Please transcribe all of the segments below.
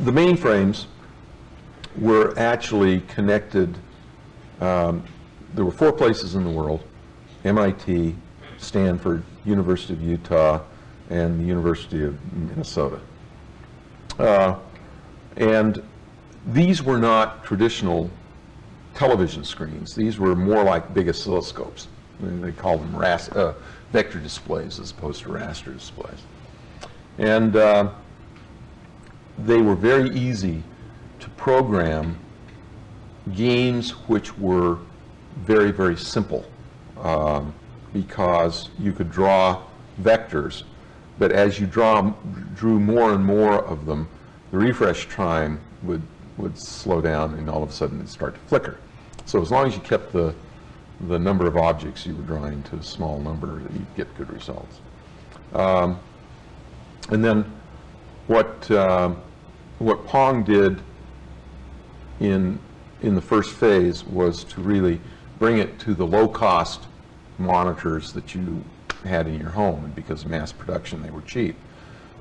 the mainframes were actually connected. There were 4 places in the world: MIT, Stanford, University of Utah, and the University of Minnesota. And these were not traditional television screens. These were more like big oscilloscopes. They called them vector displays as opposed to raster displays. And they were very easy to program games which were very, very simple, because you could draw vectors, but as you drew more and more of them, the refresh time would slow down, and all of a sudden it'd start to flicker. So as long as you kept the number of objects you were drawing to a small number, you'd get good results. And then what PONG did in the first phase was to really bring it to the low-cost monitors that you had in your home, and because of mass production, they were cheap.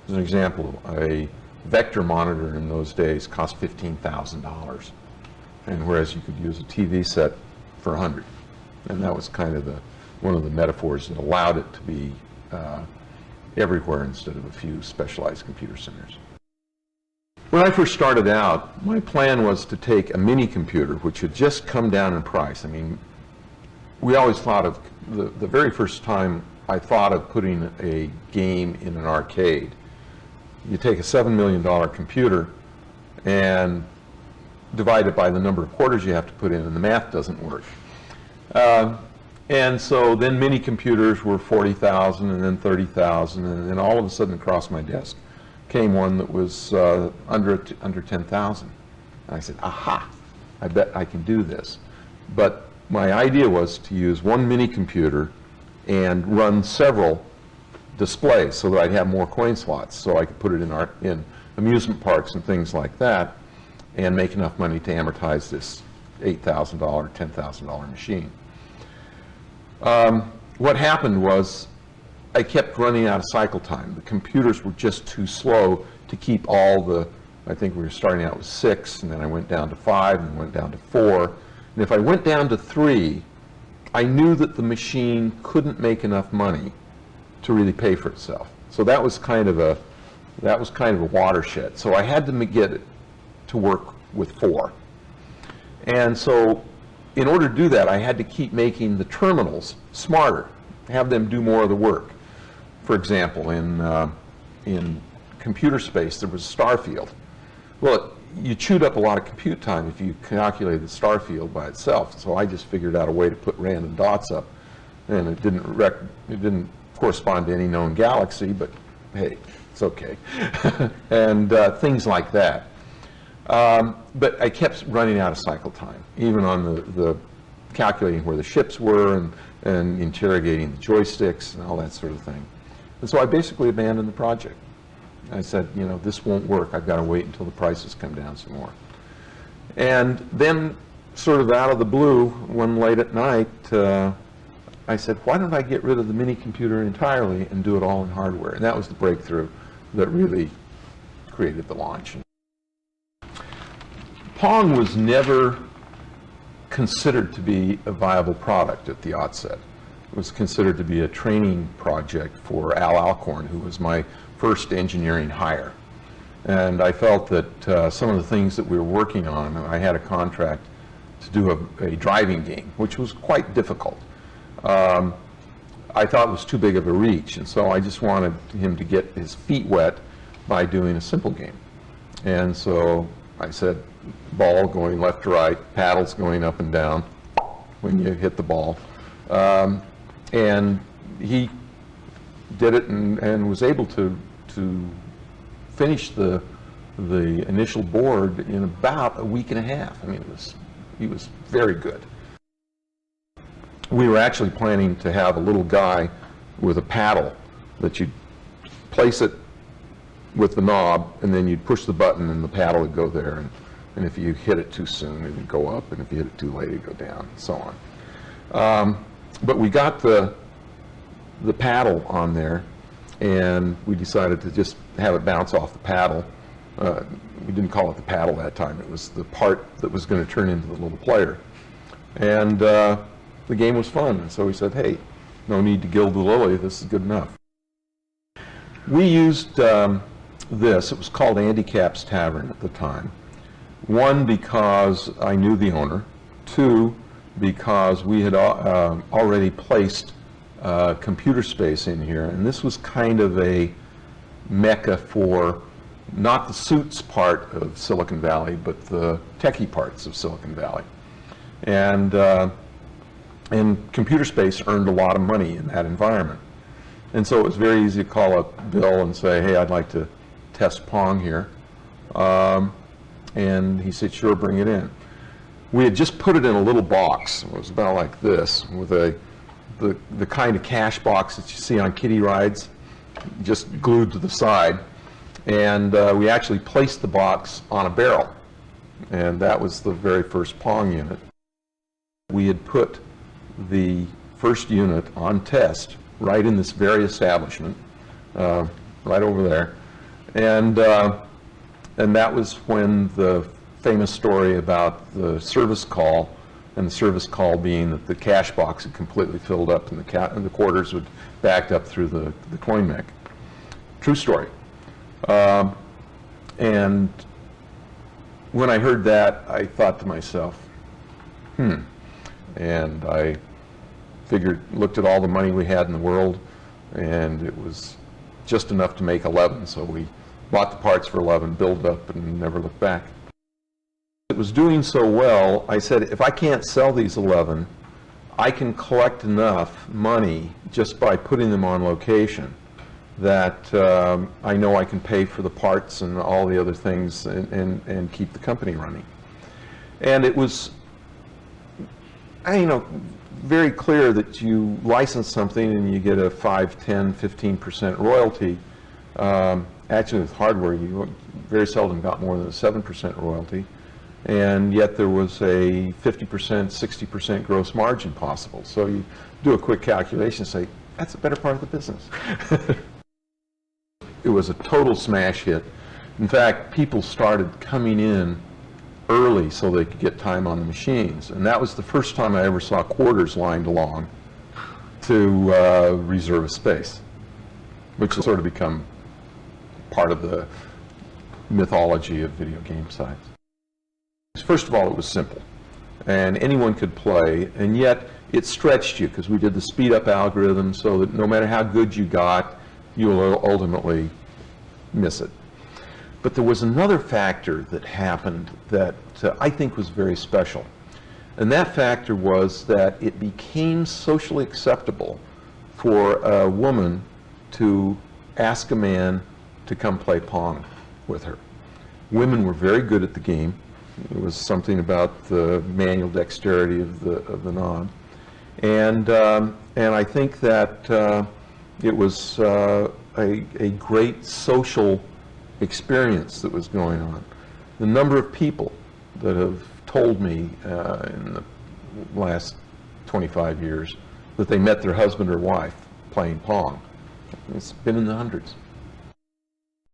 As an example, a vector monitor in those days cost $15,000, and whereas you could use a TV set for $100, and that was kind of one of the metaphors that allowed it to be everywhere instead of a few specialized computer centers. When I first started out, my plan was to take a mini computer, which had just come down in price. I mean, we always thought of the very first time I thought of putting a game in an arcade. You take a $7 million computer and divide it by the number of quarters you have to put in, and the math doesn't work. And so then mini computers were $40,000, and then $30,000, and then all of a sudden across my desk came one that was under $10,000. And I said, aha, I bet I can do this. But my idea was to use one mini computer and run several displays so that I'd have more coin slots, so I could put it in amusement parks and things like that, and make enough money to amortize this $8,000, $10,000 machine. What happened was I kept running out of cycle time. The computers were just too slow to keep all I think we were starting out with 6, and then I went down to 5, and went down to 4. And if I went down to 3, I knew that the machine couldn't make enough money to really pay for itself. So that was kind of a watershed. So I had to get it to work with 4. And so in order to do that, I had to keep making the terminals smarter, have them do more of the work. For example, in computer space, there was a star field. Well, you chewed up a lot of compute time if you calculated the star field by itself. So I just figured out a way to put random dots up, and it didn't correspond to any known galaxy, but hey, it's okay. And things like that. But I kept running out of cycle time, even on the calculating where the ships were and interrogating the joysticks and all that sort of thing. And so I basically abandoned the project. I said, you know, this won't work. I've got to wait until the prices come down some more. And then, sort of out of the blue, one late at night, I said, why don't I get rid of the mini computer entirely and do it all in hardware? And that was the breakthrough that really created the launch. PONG was never considered to be a viable product at the outset. It was considered to be a training project for Al Alcorn, who was my first engineering hire. And I felt that some of the things that we were working on, I had a contract to do a driving game, which was quite difficult. I thought it was too big of a reach, and so I just wanted him to get his feet wet by doing a simple game. And so I said, ball going left to right, paddles going up and down when you hit the ball. And he did it and was able to finish the initial board in about a week and a half. I mean, he was very good. We were actually planning to have a little guy with a paddle that you'd place it with the knob, and then you'd push the button and the paddle would go there. And if you hit it too soon, it would go up, and if you hit it too late, it would go down, and so on. But we got the paddle on there, and we decided to just have it bounce off the paddle We didn't call it the paddle that time. It was the part that was going to turn into the little player. And the game was fun. And so we said, hey, no need to gild the lily. This is good enough. We used this. It was called Andy Cap's Tavern at the time. One, because I knew the owner. Two, because we had already placed computer space in here. And this was kind of a mecca for not the suits part of Silicon Valley, but the techie parts of Silicon Valley. And computer space earned a lot of money in that environment. And so it was very easy to call up Bill and say, hey, I'd like to test Pong here. And he said, sure, bring it in. We had just put it in a little box. It was about like this, with the kind of cash box that you see on kiddie rides, just glued to the side. And we actually placed the box on a barrel. And that was the very first Pong unit. We had put the first unit on test right in this very establishment, right over there. And that was when the famous story about the service call, and the service call being that the cash box had completely filled up and the quarters would backed up through the coin mech. True story. And when I heard that, I thought to myself, and I looked at all the money we had in the world, and it was just enough to make 11, so we bought the parts for 11, built up, and never looked back. It was doing so well, I said, if I can't sell these 11, I can collect enough money just by putting them on location that I know I can pay for the parts and all the other things and keep the company running. And it was, very clear that you license something and you get a 5, 10, 15% royalty. Actually, with hardware, you very seldom got more than a 7% royalty. And yet there was a 50%, 60% gross margin possible. So you do a quick calculation and say, that's a better part of the business. It was a total smash hit. In fact, people started coming in early so they could get time on the machines. And that was the first time I ever saw quarters lined along to reserve a space, which has sort of become part of the mythology of video game sites. First of all, it was simple, and anyone could play, and yet it stretched you because we did the speed up algorithm so that no matter how good you got, you will ultimately miss it. But there was another factor that happened that I think was very special, and that factor was that it became socially acceptable for a woman to ask a man to come play Pong with her. Women were very good at the game. It was something about the manual dexterity of the knob, and I think that it was a great social experience that was going on. The number of people that have told me in the last 25 years that they met their husband or wife playing Pong, it's been in the hundreds.